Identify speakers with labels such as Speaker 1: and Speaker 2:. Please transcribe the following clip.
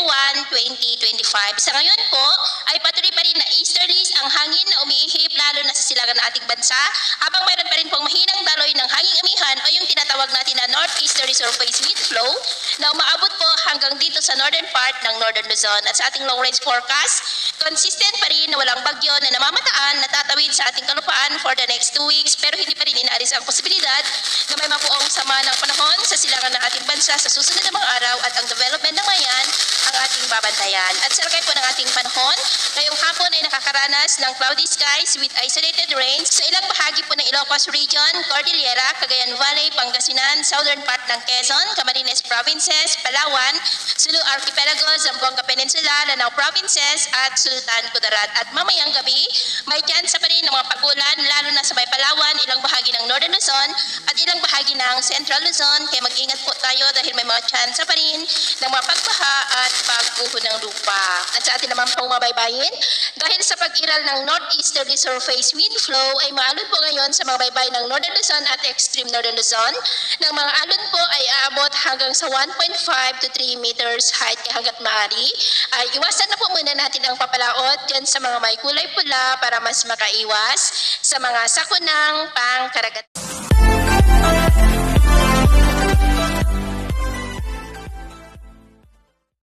Speaker 1: 1, 2025. Sa ngayon po ay patuloy pa rin na easterlies ang hangin na umiihip lalo na sa silangan ng ating bansa, habang mayroon pa rin pong mahinang daloy ng hanging amihan o yung tinatawag natin na northeasterly surface wind flow na umaabot po hanggang dito sa northern part ng Northern Luzon. At sa ating long range forecast, consistent pa rin na walang bagyo na namamataan na tatawid sa ating kalupaan for the next 2 weeks, pero hindi pa rin inaalis ang posibilidad na may mapuong sama ng panahon sa silangan ng ating bansa sa susunod na mga araw, at ang development ng mayan ang ating babantayan. At sa lagay po ng ating panahon, ngayong hapon ay nakakaranas ng cloudy skies with isolated rains sa ilang bahagi po ng Ilocos Region, Cordillera, Cagayan Valley, Pangasinan, southern part ng Quezon, Camarines Provinces, Palawan, Sulu Archipelago, Zamboanga Peninsula, Lanao Provinces at Sultan Kudarat. At mamayang gabi, may chance pa rin ng mga pagulan lalo na sa may Palawan, ilang bahagi ng Northern Luzon at ilang bahagi ng Central Luzon. Kaya mag-ingat po tayo dahil may mga chance pa rin ng mga pagbaha at pagguho ng lupa. At sa atin naman pong mabaybayin, dahil sa pag-iral ng northeasterly surface wind flow ay maalon po ngayon sa mga baybay ng Northern Luzon at extreme Northern Luzon. Ng mga alon po ay aabot hanggang sa 1.5 to 3 meters height hanggat maaari. Ay iwasan na po muna natin ang papalaot dyan sa mga may kulay pula para mas makaiwas sa mga sakunang pangkaragat.